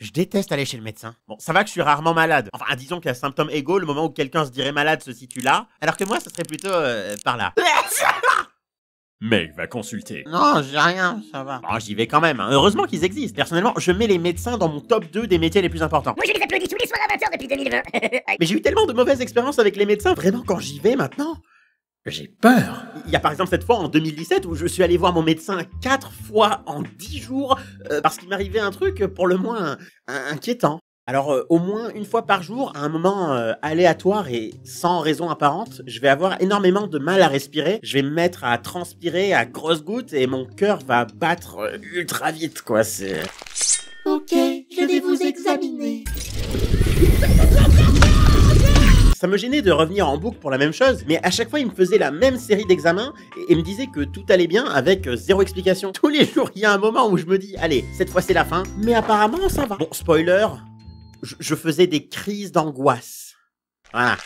Je déteste aller chez le médecin. Bon, ça va que je suis rarement malade. Enfin, disons qu'à symptômes égaux, le moment où quelqu'un se dirait malade se situe là, alors que moi, ce serait plutôt par là. Mec, va consulter. Non, j'ai rien, ça va. Bon, j'y vais quand même, hein. Heureusement qu'ils existent. Personnellement, je mets les médecins dans mon top 2 des métiers les plus importants. Moi je les applaudis tous les soirs à 20h depuis 2020. Mais j'ai eu tellement de mauvaises expériences avec les médecins, vraiment, quand j'y vais maintenant, j'ai peur. Il y a par exemple cette fois en 2017 où je suis allé voir mon médecin 4 fois en 10 jours parce qu'il m'arrivait un truc pour le moins inquiétant. Alors au moins une fois par jour, à un moment aléatoire et sans raison apparente, je vais avoir énormément de mal à respirer, je vais me mettre à transpirer à grosses gouttes et mon cœur va battre ultra vite quoi, c'est... Ok, je vais vous examiner. Ça me gênait de revenir en boucle pour la même chose, mais à chaque fois il me faisait la même série d'examens et me disait que tout allait bien avec zéro explication. Tous les jours, il y a un moment où je me dis, allez, cette fois c'est la fin, mais apparemment ça va. Bon, spoiler, je faisais des crises d'angoisse. Voilà.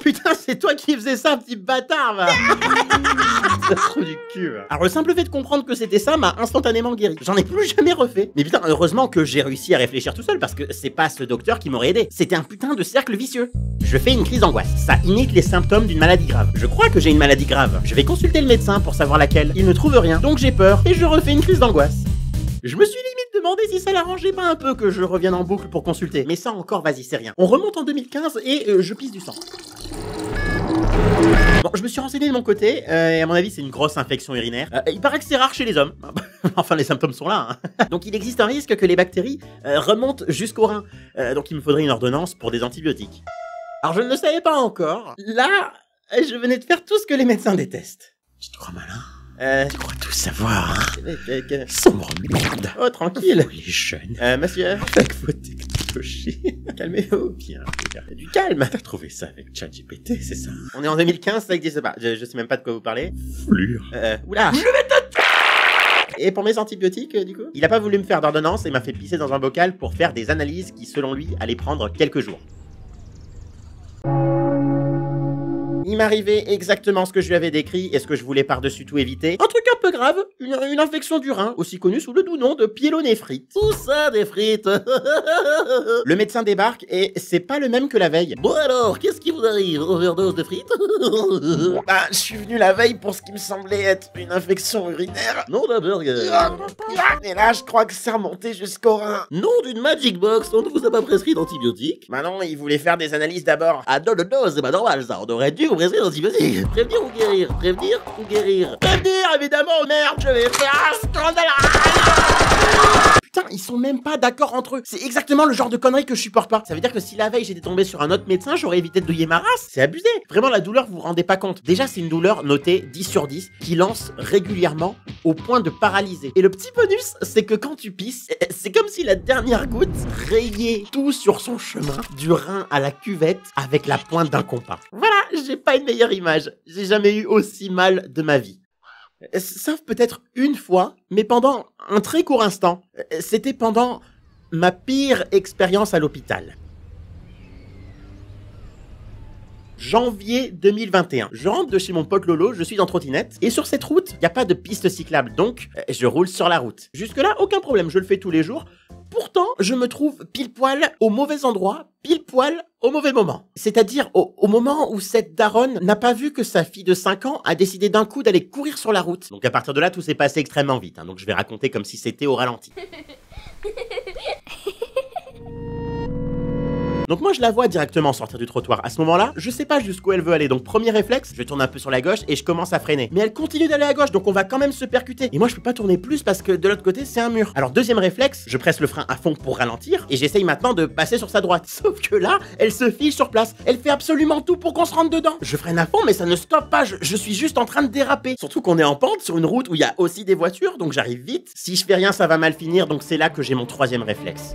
Putain, c'est toi qui faisais ça, petit bâtard, va. Ça se trouve du cul, va. Alors le simple fait de comprendre que c'était ça m'a instantanément guéri. J'en ai plus jamais refait. Mais putain, heureusement que j'ai réussi à réfléchir tout seul, parce que c'est pas ce docteur qui m'aurait aidé. C'était un putain de cercle vicieux. Je fais une crise d'angoisse. Ça imite les symptômes d'une maladie grave. Je crois que j'ai une maladie grave. Je vais consulter le médecin pour savoir laquelle. Il ne trouve rien, donc j'ai peur, et je refais une crise d'angoisse. Je me suis limite demandé si ça l'arrangeait pas un peu que je revienne en boucle pour consulter. Mais ça encore, vas-y, c'est rien. On remonte en 2015 et je pisse du sang. Bon, je me suis renseigné de mon côté, et à mon avis c'est une grosse infection urinaire. Il paraît que c'est rare chez les hommes. Enfin, les symptômes sont là, hein. Donc il existe un risque que les bactéries remontent jusqu'au rein. Donc il me faudrait une ordonnance pour des antibiotiques. Alors je ne le savais pas encore. Là, je venais de faire tout ce que les médecins détestent. Tu te crois malin ? Tu crois tout savoir, hein. Sombre merde. Oh, tranquille. Les jeunes. Monsieur. Avec vos technologies. Calmez-vous bien. Du calme. T'as trouvé ça avec ChatGPT, c'est ça? On est en 2015, ça existe pas. Je sais même pas de quoi vous parlez. Flure. Oula. Je vais te... Et pour mes antibiotiques, du coup? Il a pas voulu me faire d'ordonnance et m'a fait pisser dans un bocal pour faire des analyses qui, selon lui, allaient prendre quelques jours. Il m'arrivait exactement ce que je lui avais décrit et ce que je voulais par-dessus tout éviter. Un truc un peu grave, une infection du rein, aussi connue sous le doux nom de pyélonéphrite. Tout ça, des frites. Le médecin débarque et c'est pas le même que la veille. Bon alors, qu'est-ce qui vous arrive? Overdose de frites? Bah, je suis venu la veille pour ce qui me semblait être une infection urinaire. Non d'un burger. Et là, je crois que c'est remonté jusqu'au rein. Nom d'une Magic Box, on ne vous a pas prescrit d'antibiotiques? Bah non, il voulait faire des analyses d'abord. À deux doses, c'est pas normal ça, on aurait dû vous prescrire d'antibiotiques. Prévenir ou guérir? Prévenir ou guérir? Prévenir, évidemment, merde, je vais faire un scandale. Putain, ils sont même pas d'accord entre eux. C'est exactement le genre de conneries que je supporte pas. Ça veut dire que si la veille j'étais tombé sur un autre médecin, j'aurais évité de douiller ma race. C'est abusé. Vraiment, la douleur, vous vous rendez pas compte. Déjà, c'est une douleur notée 10 sur 10 qui lance régulièrement au point de paralyser. Et le petit bonus, c'est que quand tu pisses, c'est comme si la dernière goutte rayait tout sur son chemin, du rein à la cuvette, avec la pointe d'un compas. Voilà, j'ai pas une meilleure image. J'ai jamais eu aussi mal de ma vie. Sauf peut-être une fois, mais pendant un très court instant. C'était pendant ma pire expérience à l'hôpital. Janvier 2021. Je rentre de chez mon pote Lolo, je suis en trottinette, et sur cette route, il n'y a pas de piste cyclable, donc je roule sur la route. Jusque-là, aucun problème, je le fais tous les jours. Pourtant, je me trouve pile poil au mauvais endroit, pile poil au mauvais moment. C'est-à-dire au moment où cette daronne n'a pas vu que sa fille de 5 ans a décidé d'un coup d'aller courir sur la route. Donc à partir de là, tout s'est passé extrêmement vite, hein, donc je vais raconter comme si c'était au ralenti. Donc moi je la vois directement sortir du trottoir. À ce moment-là, je sais pas jusqu'où elle veut aller. Donc premier réflexe, je tourne un peu sur la gauche et je commence à freiner. Mais elle continue d'aller à gauche, donc on va quand même se percuter. Et moi je peux pas tourner plus parce que de l'autre côté c'est un mur. Alors deuxième réflexe, je presse le frein à fond pour ralentir et j'essaye maintenant de passer sur sa droite. Sauf que là, elle se fige sur place. Elle fait absolument tout pour qu'on se rentre dedans. Je freine à fond mais ça ne stoppe pas. Je suis juste en train de déraper. Surtout qu'on est en pente sur une route où il y a aussi des voitures, donc j'arrive vite. Si je fais rien, ça va mal finir, donc c'est là que j'ai mon troisième réflexe.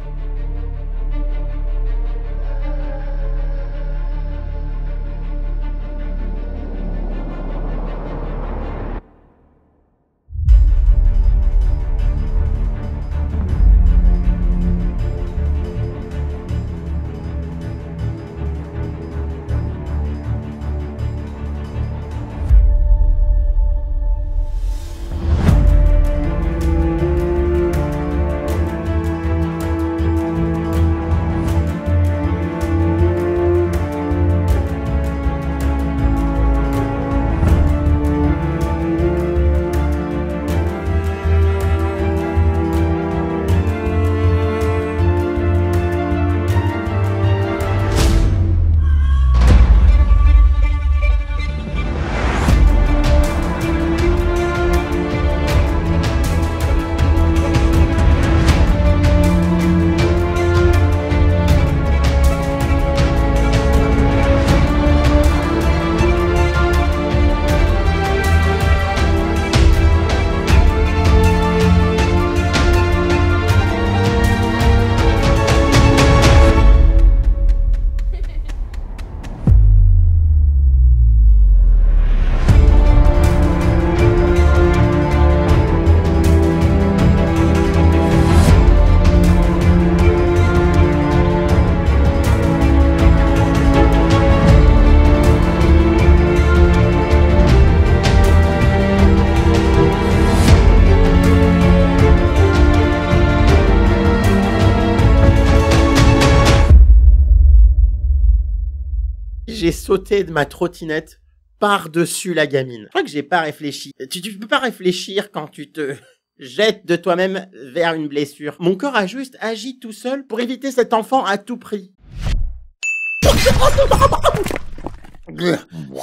j'ai sauté de ma trottinette par-dessus la gamine. Je crois que j'ai pas réfléchi. Tu peux pas réfléchir quand tu te jettes de toi-même vers une blessure. Mon corps a juste agi tout seul pour éviter cet enfant à tout prix.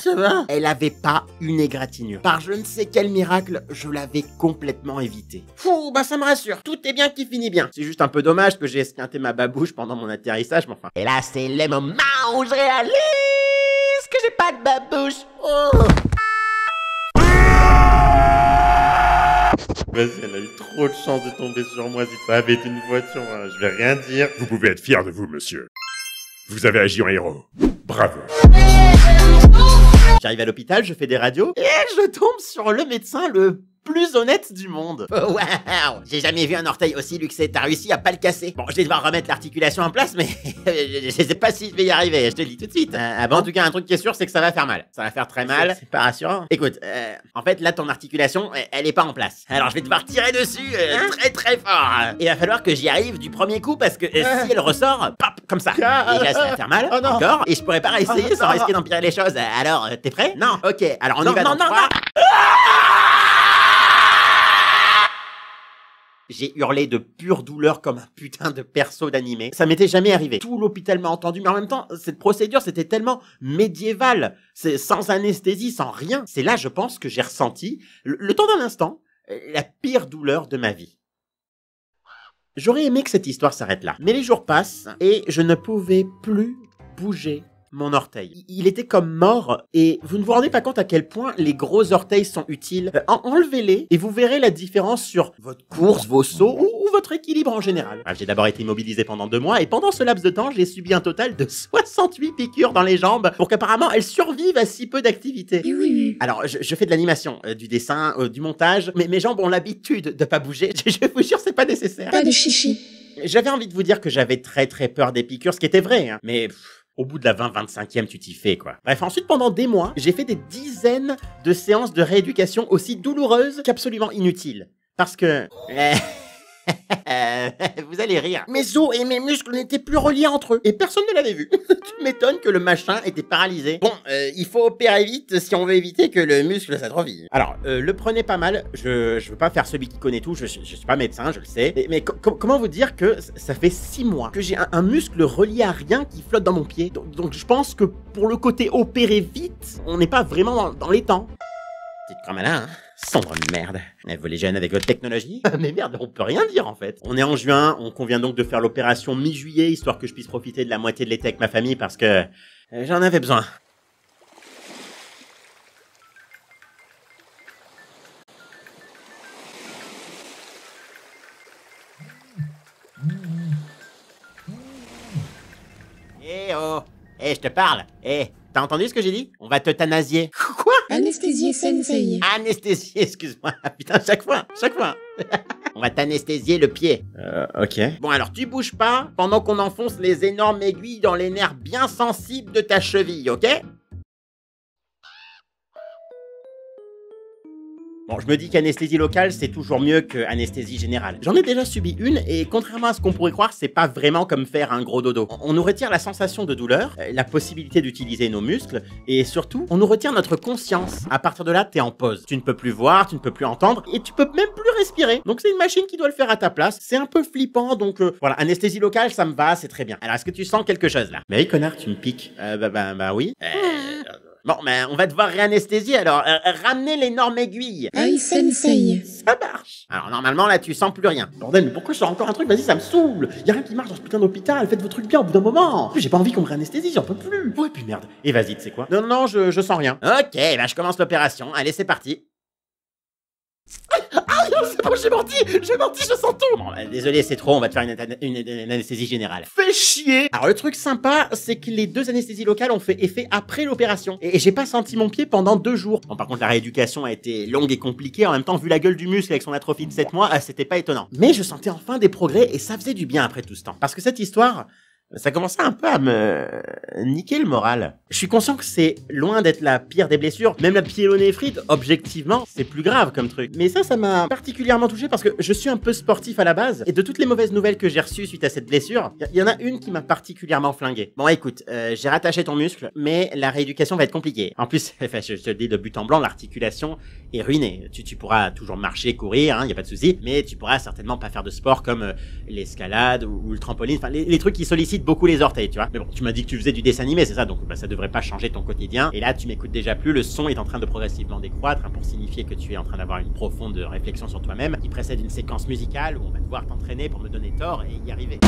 Ça va? Elle avait pas une égratignure. Par je ne sais quel miracle, je l'avais complètement évité. Fou, bah ça me rassure. Tout est bien qui finit bien. C'est juste un peu dommage que j'ai esquinté ma babouche pendant mon atterrissage, mais enfin. Et là, c'est le moment où je réalise que j'ai pas de babouche. Oh. Vas-y, elle a eu trop de chance de tomber sur moi. Si ça avait été une voiture, je vais rien dire. Vous pouvez être fier de vous, monsieur. Vous avez agi en héros. Bravo. J'arrive à l'hôpital, je fais des radios, et je tombe sur le médecin le plus honnête du monde. Oh, waouh! J'ai jamais vu un orteil aussi luxé, t'as réussi à pas le casser. Bon, je vais devoir remettre l'articulation en place, mais je sais pas si je vais y arriver, je te le dis tout de suite. En tout cas, un truc qui est sûr, c'est que ça va faire mal. Ça va faire très mal. C'est pas rassurant. Écoute, en fait, là, ton articulation, elle est pas en place. Alors, je vais devoir tirer dessus très très fort. Il va falloir que j'y arrive du premier coup, parce que si elle ressort, pop, comme ça. Déjà, ça va faire mal, encore, et je pourrais pas réessayer sans risquer d'empirer les choses. Alors, t'es prêt? Non. Ok, alors on y va dans 3... J'ai hurlé de pure douleur comme un putain de perso d'animé. Ça m'était jamais arrivé. Tout l'hôpital m'a entendu, mais en même temps, cette procédure, c'était tellement médiéval. C'est sans anesthésie, sans rien. C'est là, je pense, que j'ai ressenti, le temps d'un instant, la pire douleur de ma vie. J'aurais aimé que cette histoire s'arrête là. Mais les jours passent, et je ne pouvais plus bouger mon orteil. Il était comme mort, et vous ne vous rendez pas compte à quel point les gros orteils sont utiles. Enlevez-les, et vous verrez la différence sur votre course, vos sauts, ou votre équilibre en général. J'ai d'abord été immobilisé pendant 2 mois, et pendant ce laps de temps, j'ai subi un total de 68 piqûres dans les jambes, pour qu'apparemment elles survivent à si peu d'activité. Oui. Alors, je fais de l'animation, du dessin, du montage, mais mes jambes ont l'habitude de pas bouger, je vous jure, c'est pas nécessaire. Pas de chichi. J'avais envie de vous dire que j'avais très très peur des piqûres, ce qui était vrai, hein, mais... Au bout de la 20-25e, tu t'y fais, quoi. Bref, ensuite, pendant des mois, j'ai fait des dizaines de séances de rééducation aussi douloureuses qu'absolument inutiles. Parce que... vous allez rire. Mes os et mes muscles n'étaient plus reliés entre eux. Et personne ne l'avait vu. Tu m'étonnes que le machin était paralysé. Bon, il faut opérer vite si on veut éviter que le muscle s'atrophie. Alors, le prenez pas mal. Je veux pas faire celui qui connaît tout. Je suis pas médecin, je le sais. Mais comment vous dire que ça fait 6 mois que j'ai un muscle relié à rien qui flotte dans mon pied. Donc je pense que pour le côté opérer vite, on n'est pas vraiment dans les temps. Petite croix malin, hein. Sombre merde. Vous les jeunes avec votre technologie? Mais merde, on peut rien dire en fait. On est en juin, on convient donc de faire l'opération mi-juillet, histoire que je puisse profiter de la moitié de l'été avec ma famille parce que j'en avais besoin. Eh oh! Eh, je te parle! Eh, t'as entendu ce que j'ai dit? On va t'euthanasier. Quoi? Anesthésier sensei. Anesthésier, excuse-moi. Putain, chaque fois. On va t'anesthésier le pied. Ok. Bon, alors tu bouges pas pendant qu'on enfonce les énormes aiguilles dans les nerfs bien sensibles de ta cheville, ok? Bon, je me dis qu'anesthésie locale, c'est toujours mieux qu'anesthésie générale. J'en ai déjà subi une, et contrairement à ce qu'on pourrait croire, c'est pas vraiment comme faire un gros dodo. On nous retire la sensation de douleur, la possibilité d'utiliser nos muscles, et surtout, on nous retire notre conscience. À partir de là, t'es en pause. Tu ne peux plus voir, tu ne peux plus entendre, et tu peux même plus respirer. Donc c'est une machine qui doit le faire à ta place. C'est un peu flippant, donc voilà, anesthésie locale, ça me va, c'est très bien. Alors, est-ce que tu sens quelque chose, là? Mais oui, connard, tu me piques. Bah oui. Bon, ben, on va devoir réanesthésier, alors ramenez l'énorme aiguille. Aïe sensei. Ça marche. Alors, normalement, là, tu sens plus rien. Bordel, mais pourquoi je sors encore un truc? Vas-y, ça me saoule. Y'a rien qui marche dans ce putain d'hôpital. Faites vos trucs bien au bout d'un moment. En plus, j'ai pas envie qu'on me réanesthésie, j'en peux plus. Ouais, puis merde. Et vas-y, tu sais quoi? Non, je sens rien. Ok, bah, je commence l'opération. Allez, c'est parti. Ah, c'est bon, j'ai menti, je sens tout. Bon, bah, désolé, c'est trop, on va te faire une anesthésie générale. Fais chier. Alors, le truc sympa, c'est que les 2 anesthésies locales ont fait effet après l'opération. Et j'ai pas senti mon pied pendant 2 jours. Bon, par contre, la rééducation a été longue et compliquée. En même temps, vu la gueule du muscle avec son atrophie de 7 mois, c'était pas étonnant. Mais je sentais enfin des progrès et ça faisait du bien après tout ce temps. Parce que cette histoire... Ça commençait un peu à me niquer le moral. Je suis conscient que c'est loin d'être la pire des blessures. Même la pyélonéphrite, objectivement, c'est plus grave comme truc. Mais ça m'a particulièrement touché parce que je suis un peu sportif à la base. Et de toutes les mauvaises nouvelles que j'ai reçues suite à cette blessure, il y en a une qui m'a particulièrement flingué. Bon, écoute, j'ai rattaché ton muscle, mais la rééducation va être compliquée. En plus, je te le dis de but en blanc, l'articulation est ruinée. Tu pourras toujours marcher, courir, y a pas de souci, mais tu pourras certainement pas faire de sport comme l'escalade ou le trampoline, enfin les trucs qui sollicitent beaucoup les orteils, tu vois. Mais bon, tu m'as dit que tu faisais du dessin animé, c'est ça, donc ça devrait pas changer ton quotidien. Et là, tu m'écoutes déjà plus, le son est en train de progressivement décroître, pour signifier que tu es en train d'avoir une profonde réflexion sur toi-même, qui précède une séquence musicale où on va devoir t'entraîner pour me donner tort et y arriver.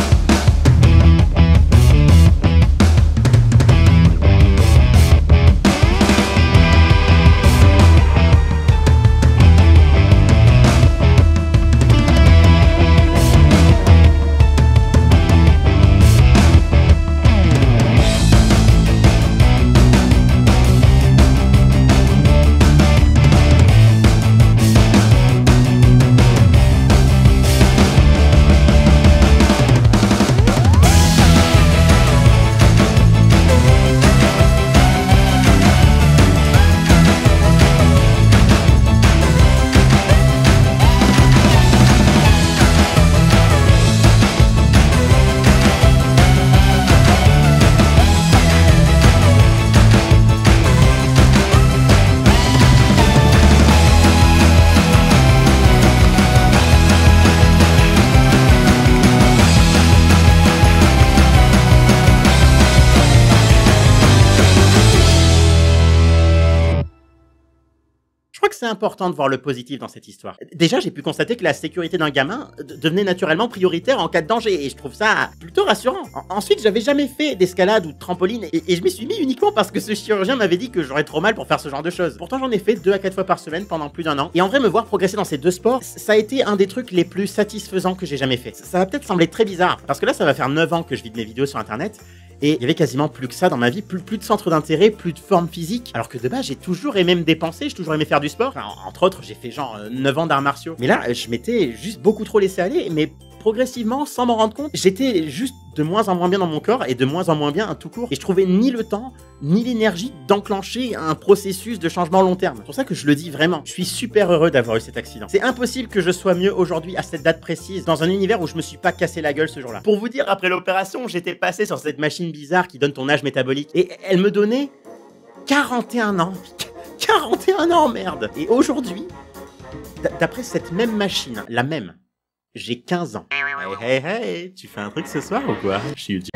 C'est important de voir le positif dans cette histoire. Déjà, j'ai pu constater que la sécurité d'un gamin devenait naturellement prioritaire en cas de danger, et je trouve ça plutôt rassurant. Ensuite, j'avais jamais fait d'escalade ou de trampoline, et je m'y suis mis uniquement parce que ce chirurgien m'avait dit que j'aurais trop mal pour faire ce genre de choses. Pourtant, j'en ai fait 2 à 4 fois par semaine pendant plus d'1 an, et en vrai, me voir progresser dans ces 2 sports, ça a été un des trucs les plus satisfaisants que j'ai jamais fait. Ça va peut-être sembler très bizarre, parce que là, ça va faire 9 ans que je vis de mes vidéos sur internet, et il y avait quasiment plus que ça dans ma vie, plus de centre d'intérêt, plus de forme physique. Alors que de base, j'ai toujours aimé me dépenser, j'ai toujours aimé faire du sport. Enfin, entre autres, j'ai fait genre 9 ans d'arts martiaux. Mais là, je m'étais juste beaucoup trop laissé aller, mais progressivement, sans m'en rendre compte, j'étais juste de moins en moins bien dans mon corps et de moins en moins bien tout court. Et je trouvais ni le temps, ni l'énergie d'enclencher un processus de changement long terme. C'est pour ça que je le dis vraiment. Je suis super heureux d'avoir eu cet accident. C'est impossible que je sois mieux aujourd'hui à cette date précise, dans un univers où je me suis pas cassé la gueule ce jour-là. Pour vous dire, après l'opération, j'étais passé sur cette machine bizarre qui donne ton âge métabolique. Et elle me donnait 41 ans. 41 ans, merde. Et aujourd'hui, d'après cette même machine, la même, j'ai 15 ans. Hey, tu fais un truc ce soir ou quoi? Je suis YouTube.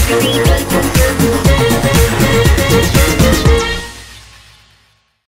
Thank you.